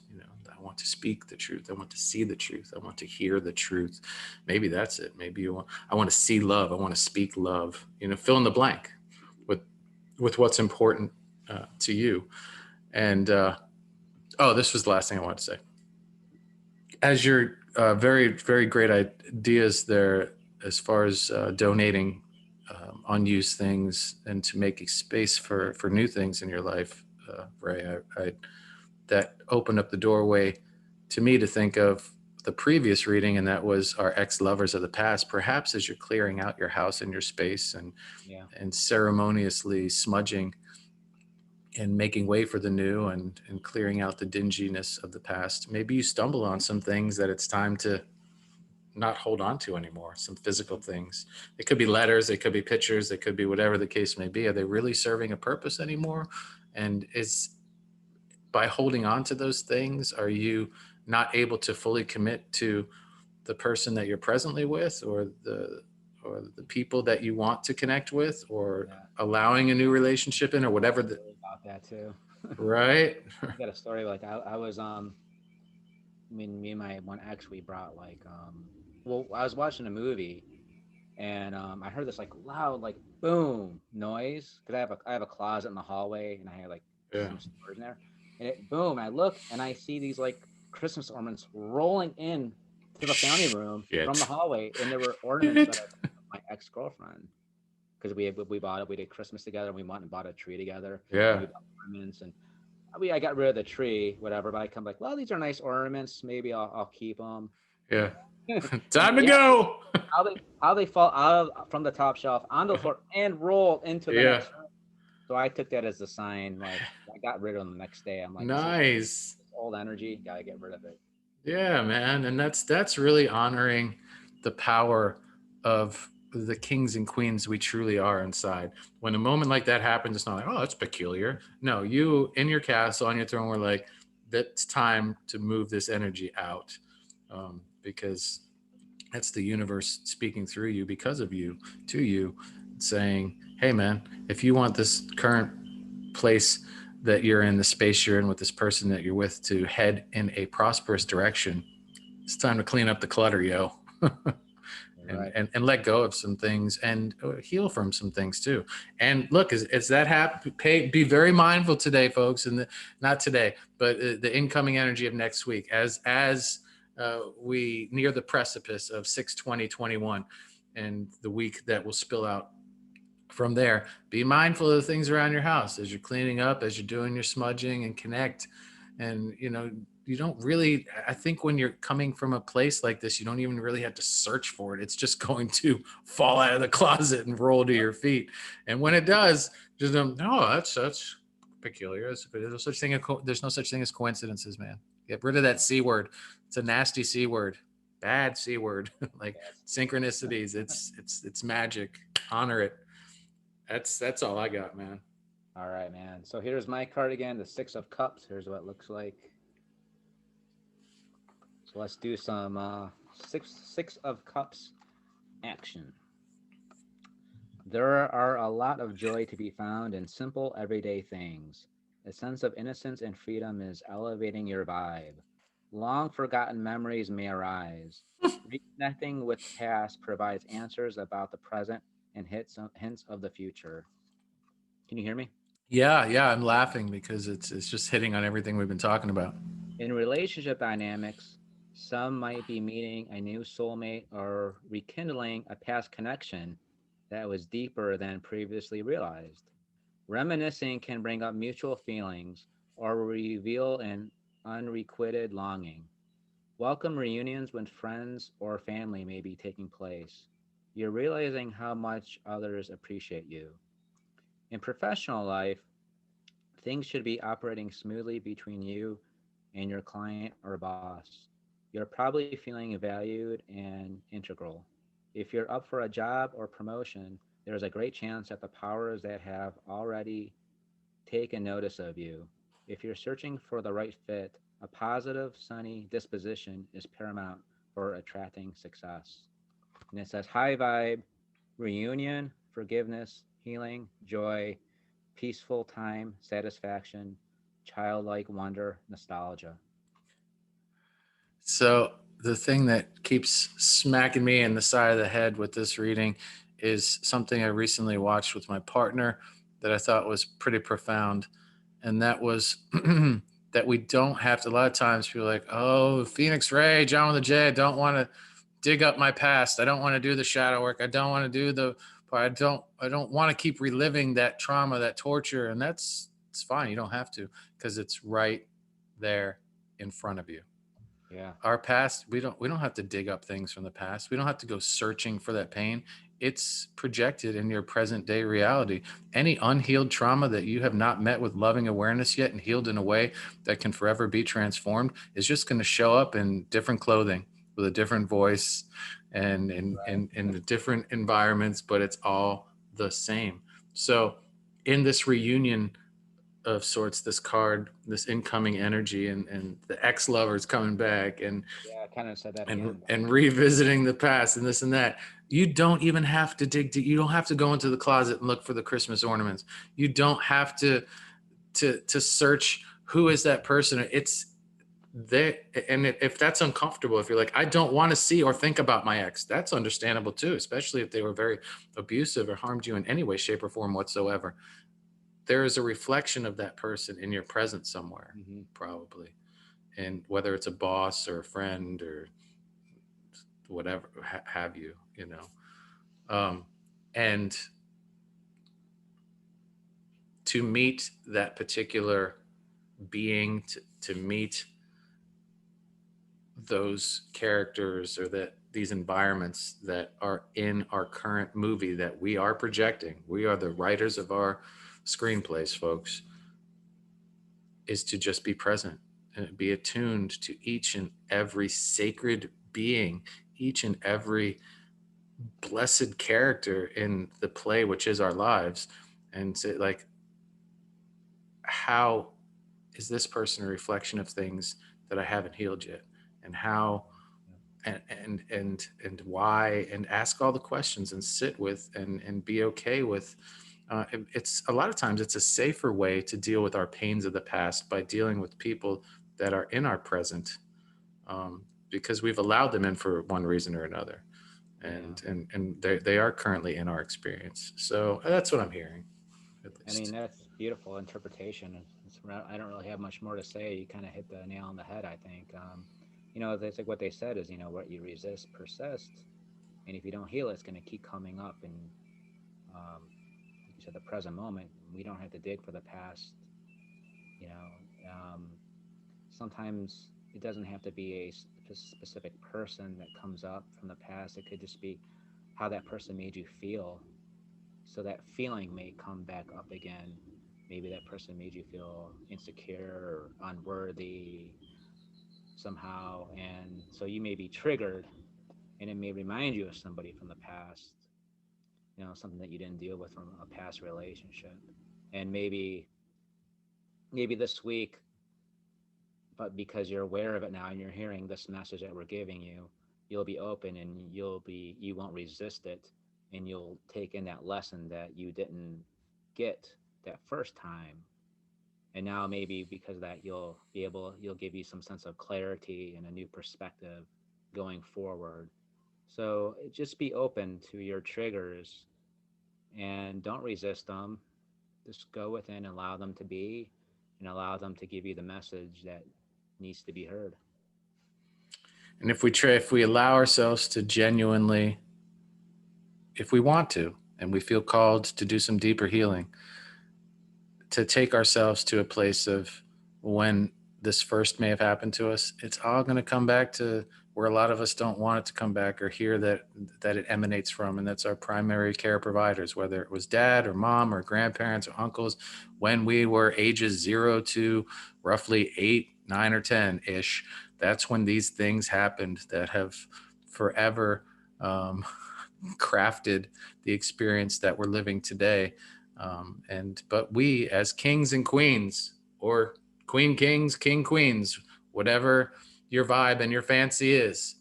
A: I want to speak the truth, I want to see the truth, I want to hear the truth. Maybe that's it. Maybe I want to see love, I want to speak love. Fill in the blank with what's important to you. And oh, this was the last thing I wanted to say. As your very very great ideas there, as far as donating unused things and to make space for new things in your life, Ray, that opened up the doorway to me to think of the previous reading, and that was our ex-lovers of the past. Perhaps as you're clearing out your house and your space, and
B: Yeah.
A: ceremoniously smudging and making way for the new, and clearing out the dinginess of the past, maybe you stumble on some things that it's time to not hold on to anymore. Some physical things. It could be letters, it could be pictures, it could be whatever the case may be. Are they really serving a purpose anymore? And is by holding on to those things, are you not able to fully commit to the person that you're presently with, or the people that you want to connect with, or
B: Yeah.
A: allowing a new relationship in, or
B: I got a
A: whatever
B: story about that too.
A: right?
B: I got a story like I was I mean, me and my one ex, we brought like well, I was watching a movie and I heard this like loud like boom noise because I have a closet in the hallway and I had like
A: Yeah.
B: some storage in there, and it boom. I look and I see these like Christmas ornaments rolling in to the family room from the
A: Shit.
B: hallway, and there were ornaments that
A: Shit.
B: I got from my ex girlfriend because we bought it. We did Christmas together. And we went and bought a tree together, and
A: Yeah.
B: we bought ornaments. And I got rid of the tree, whatever. But I come like, well, these are nice ornaments. Maybe I'll keep them.
A: Yeah.
B: And
A: Time to
B: yeah,
A: go.
B: how they fall out from the top shelf onto the floor and roll into the
A: Yeah.
B: next room. So I took that as a sign. Like I got rid of them the next day. I'm like,
A: Nice.
B: this old energy. Gotta get rid of it.
A: Yeah, man. And that's really honoring the power of the kings and queens we truly are inside. When a moment like that happens, it's not like, oh, that's peculiar. No, you in your castle on your throne were like, that's time to move this energy out. Because that's the universe speaking through you, because of you, to you, saying, hey, man, if you want this current place that you're in, the space you're in with this person that you're with, to head in a prosperous direction, it's time to clean up the clutter, yo. and,
B: Right.
A: and and let go of some things, and heal from some things too. And look, is that happen? Be very mindful today, folks, and not today, but the incoming energy of next week, as we near the precipice of 6/20/21, and the week that will spill out from there. Be mindful of the things around your house as you're cleaning up, as you're doing your smudging, and connect. And you don't really, I think when you're coming from a place like this, you don't even really have to search for it. It's just going to fall out of the closet and roll to your feet. And when it does, just no, that's peculiar. There's no such thing as coincidences, man. Get rid of that C word. It's a nasty C word. Bad C word. Like
B: Yes.
A: synchronicities. It's magic. Honor it. That's all I got, man.
B: All right, man. So here's my card again, the Six of Cups. Here's what it looks like. So let's do some six of cups action. There are a lot of joy to be found in simple everyday things. A sense of innocence and freedom is elevating your vibe. Long forgotten memories may arise. Reconnecting with the past provides answers about the present and hints of the future. Can you hear me?
A: Yeah, yeah, I'm laughing because it's just hitting on everything we've been talking about.
B: In relationship dynamics, some might be meeting a new soulmate or rekindling a past connection that was deeper than previously realized. Reminiscing can bring up mutual feelings or reveal an unrequited longing. Welcome reunions when friends or family may be taking place. You're realizing how much others appreciate you. In professional life, things should be operating smoothly between you and your client or boss. You're probably feeling valued and integral. If you're up for a job or promotion, there's a great chance that the powers that have already taken notice of you. If you're searching for the right fit, a positive, sunny disposition is paramount for attracting success. And it says high vibe, reunion, forgiveness, healing, joy, peaceful time, satisfaction, childlike wonder, nostalgia.
A: So the thing that keeps smacking me in the side of the head with this reading is something I recently watched with my partner that I thought was pretty profound. And that was that we don't have to, a lot of times people are like, oh, Phoenix Ray, John with a J, I don't want to dig up my past. I don't want to do the shadow work. I don't want to do the I don't want to keep reliving that trauma, that torture. And that's it's fine. You don't have to, because it's right there in front of you.
B: Yeah.
A: Our past, we don't have to dig up things from the past. We don't have to go searching for that pain. It's projected in your present day reality. Any unhealed trauma that you have not met with loving awareness yet and healed in a way that can forever be transformed is just going to show up in different clothing with a different voice and
B: Right.
A: in the different environments, but it's all the same. So in this reunion of sorts, this card, this incoming energy, and the ex lovers coming back,
B: Yeah, I kind of said that again.
A: and revisiting the past and this and that. You don't even have to dig deep. You don't have to go into the closet and look for the Christmas ornaments. You don't have to search who is that person. It's there. And if that's uncomfortable, if you're like, I don't want to see or think about my ex, that's understandable too, especially if they were very abusive or harmed you in any way, shape, or form whatsoever. There is a reflection of that person in your presence somewhere,
B: Hmm.
A: probably. And whether it's a boss or a friend or whatever have you, um, and to meet that particular being, to meet those characters or that these environments that are in our current movie that we are projecting, we are the writers of our screenplays, folks, is to just be present and be attuned to each and every sacred being, each and every blessed character in the play, which is our lives, and say, like, how is this person a reflection of things that I haven't healed yet? And how and why, and ask all the questions and sit with and be okay with it's a lot of times it's a safer way to deal with our pains of the past by dealing with people that are in our present, because we've allowed them in for one reason or another,
B: Yeah.
A: and they are currently in our experience. So that's what I'm hearing, at
B: I mean,
A: least.
B: that's beautiful interpretation. I don't really have much more to say. You kind of hit the nail on the head, I think. That's like what they said is, what you resist persists. And if you don't heal, it's going to keep coming up. And like you said, the present moment, we don't have to dig for the past. You know, sometimes it doesn't have to be a specific person that comes up from the past. It could just be how that person made you feel. So that feeling may come back up again. Maybe that person made you feel insecure or unworthy somehow. And so you may be triggered and it may remind you of somebody from the past, something that you didn't deal with from a past relationship. And maybe this week but because you're aware of it now and you're hearing this message that we're giving you, you'll be open and you won't resist it, and you'll take in that lesson that you didn't get that first time. And now maybe because of that you'll give you some sense of clarity and a new perspective going forward. So just be open to your triggers and don't resist them. Just go within and allow them to be, and allow them to give you the message that needs to be heard.
A: And if we allow ourselves to genuinely, if we want to, and we feel called to do some deeper healing, to take ourselves to a place of when this first may have happened to us, it's all going to come back to where a lot of us don't want it to come back or hear that it emanates from, and that's our primary care providers, whether it was dad or mom or grandparents or uncles, when we were ages 0 to roughly 8, 9, or 10 ish. That's when these things happened that have forever um, crafted the experience that we're living today. But we, as kings and queens, or queen kings, king queens, whatever your vibe and your fancy is,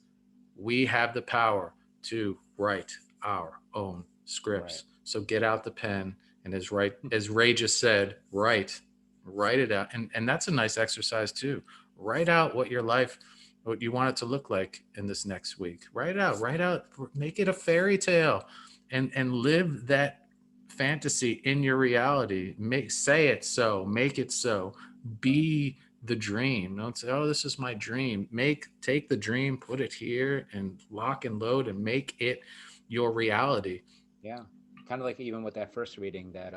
A: we have the power to write our own
B: Right.
A: scripts. So get out the pen and, as Ray just said, write it out. And that's a nice exercise too. Write out what you want it to look like in this next week. Write out, make it a fairy tale, and live that fantasy in your reality. Say it so, make it so.
B: Right.
A: Be the dream. Don't say, "Oh, this is my dream." Take the dream, put it here, and lock and load, and make it your reality.
B: Yeah. Kind of like even with that first reading, that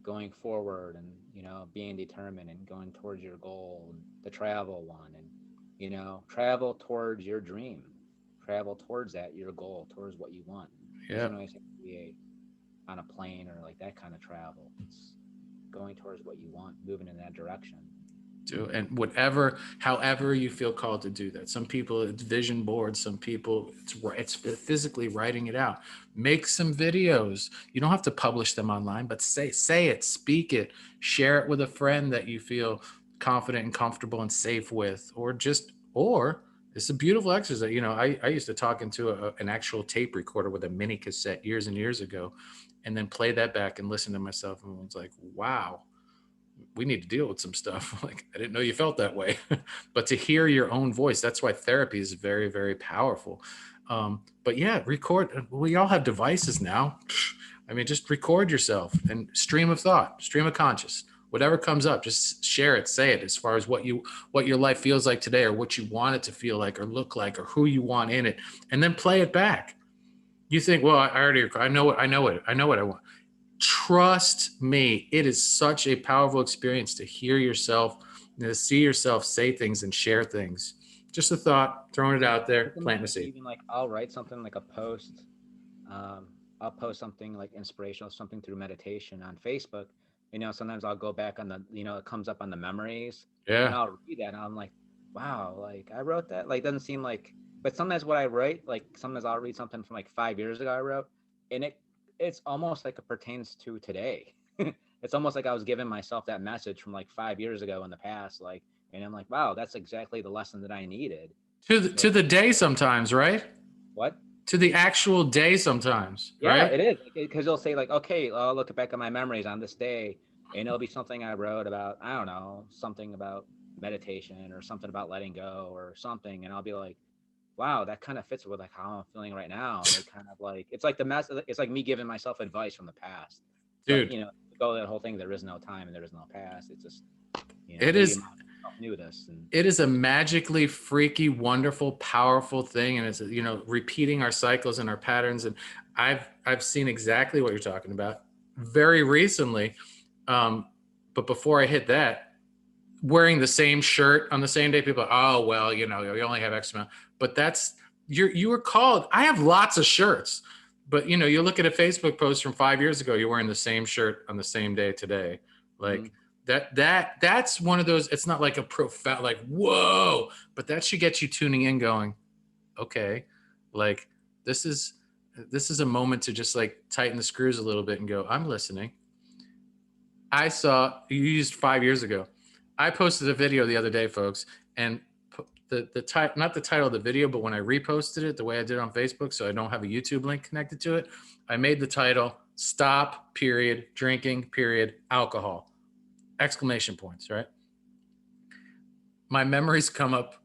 B: going forward and being determined and going towards your goal, and the travel one, and travel towards your dream, travel towards that your goal, towards what you want.
A: Yeah.
B: Doesn't always have to be on a plane or like that kind of travel. It's going towards what you want, moving in that direction.
A: Do and however you feel called to do that. Some people it's vision boards, some people it's physically writing it out. Make some videos. You don't have to publish them online, but say it, speak it, share it with a friend that you feel confident and comfortable and safe with, or it's a beautiful exercise. I used to talk into an actual tape recorder with a mini cassette years and years ago, and then play that back and listen to myself, and was like, wow, we need to deal with some stuff. Like, I didn't know you felt that way. But to hear your own voice, that's why therapy is very, very powerful. But yeah, record. We all have devices now. I mean, just record yourself and stream of thought, stream of conscious, whatever comes up, just share it, say it, as far as what your life feels like today, or what you want it to feel like or look like, or who you want in it, and then play it back. You think, well, I know what I want. Trust me, it is such a powerful experience to hear yourself, to see yourself say things and share things. Just a thought, throwing it out there,
B: Something
A: planting a
B: like
A: seed.
B: even like I'll write something like a post. um, I'll post something like inspirational, something through meditation on Facebook. Sometimes I'll go back on it comes up on the memories, and
A: Yeah,
B: I'll read that, and I'm like, wow, like I wrote that. Like, doesn't seem like, but sometimes what I write, like sometimes I'll read something from like 5 years ago I wrote, and it's almost like it pertains to today. It's almost like I was giving myself that message from like 5 years ago in the past, like, and I'm like, wow, that's exactly the lesson that I needed.
A: to
B: Like,
A: the day sometimes, right?
B: what?
A: To the actual day sometimes,
B: Yeah,
A: right?
B: it is, because you'll say like, okay, I'll look back at my memories on this day, and it'll be something I wrote about. I don't know, something about meditation or something about letting go or something, and I'll be like, wow, that kind of fits with like how I'm feeling right now, and it kind of like it's like it's like me giving myself advice from the past. But
A: Dude,
B: go that whole thing. There is no time and there is no past. It's just
A: it
B: maybe
A: is
B: myself knew this, and
A: it is a magically freaky, wonderful, powerful thing, and it's repeating our cycles and our patterns. And I've seen exactly what you're talking about very recently. um, but before I hit that, wearing the same shirt on the same day, people are, oh well, you only have X amount. But you were called. I have lots of shirts, but you look at a Facebook post from 5 years ago, you're wearing the same shirt on the same day today.
B: mhm.
A: Like that's one of those. It's not like a profound, like, whoa, but that should get you tuning in, going, okay, like this is this is a moment to just like tighten the screws a little bit and go, I'm listening. I saw you used 5 years ago. I posted a video the other day, folks, and the title, not the title of the video, but when I reposted it the way I did on Facebook, so I don't have a YouTube link connected to it, I made the title "Stop, period, drinking, period, alcohol," exclamation points, right? My memories come up,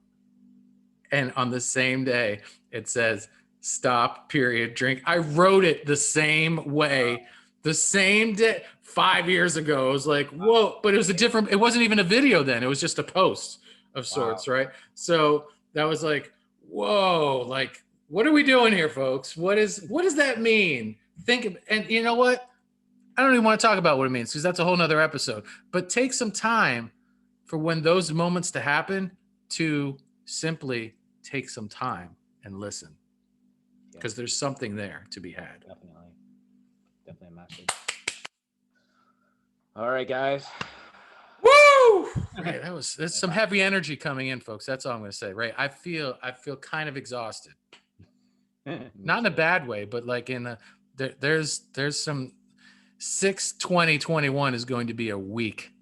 A: and on the same day, it says "Stop, period, drink." I wrote it the same way, the same day, 5 years ago. It was like, whoa, but it was a different, it wasn't even a video then. It was just a post of sorts,
B: Wow.
A: right? So that was like, whoa, like, what are we doing here, folks? What does that mean? Think of, and you know what? I don't even want to talk about what it means because that's a whole nother episode. But take some time for when those moments to happen to simply take some time and listen
B: Yeah,
A: because there's something there to be had.
B: definitely. Definitely a message. All right, guys.
A: Woo! Right, there's some heavy energy coming in, folks. That's all I'm going to say. Right, I feel kind of exhausted, not in a bad way, but like in a there's some 6/20/21 is going to be a week.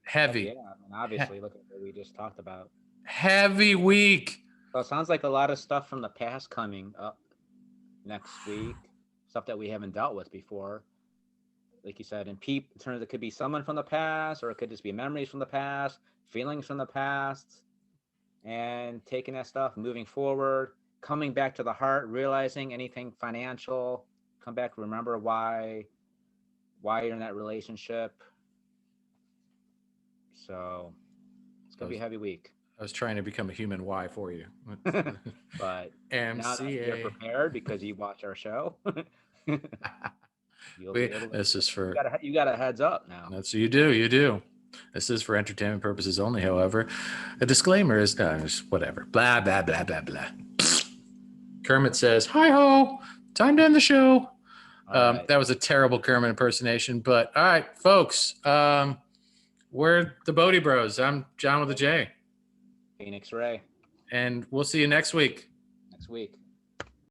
A: Heavy.
B: Yeah, I mean, obviously, look at what we just talked about.
A: Heavy week.
B: So it sounds like a lot of stuff from the past coming up next week, stuff that we haven't dealt with before. Like you said, in terms, it could be someone from the past, or it could just be memories from the past, feelings from the past, and taking that stuff, moving forward, coming back to the heart, realizing anything financial, come back, remember why you're in that relationship. So it's gonna be a heavy week.
A: I was trying to become a human Y for you.
B: But now that you're
A: MCA.
B: prepared because you watch our show, you'll be able to.
A: This is for,
B: You got a heads up now.
A: that's what you do. You do. This is for entertainment purposes only. However, a disclaimer is just whatever. Blah, blah, blah, blah, blah. Kermit says, "Hi ho, time to end the show."
B: Right.
A: That was a terrible Kermit impersonation, but all right, folks. We're the Bodhi Bros. I'm John with a J.
B: Phoenix Ray.
A: And we'll see you next week.
B: Next week.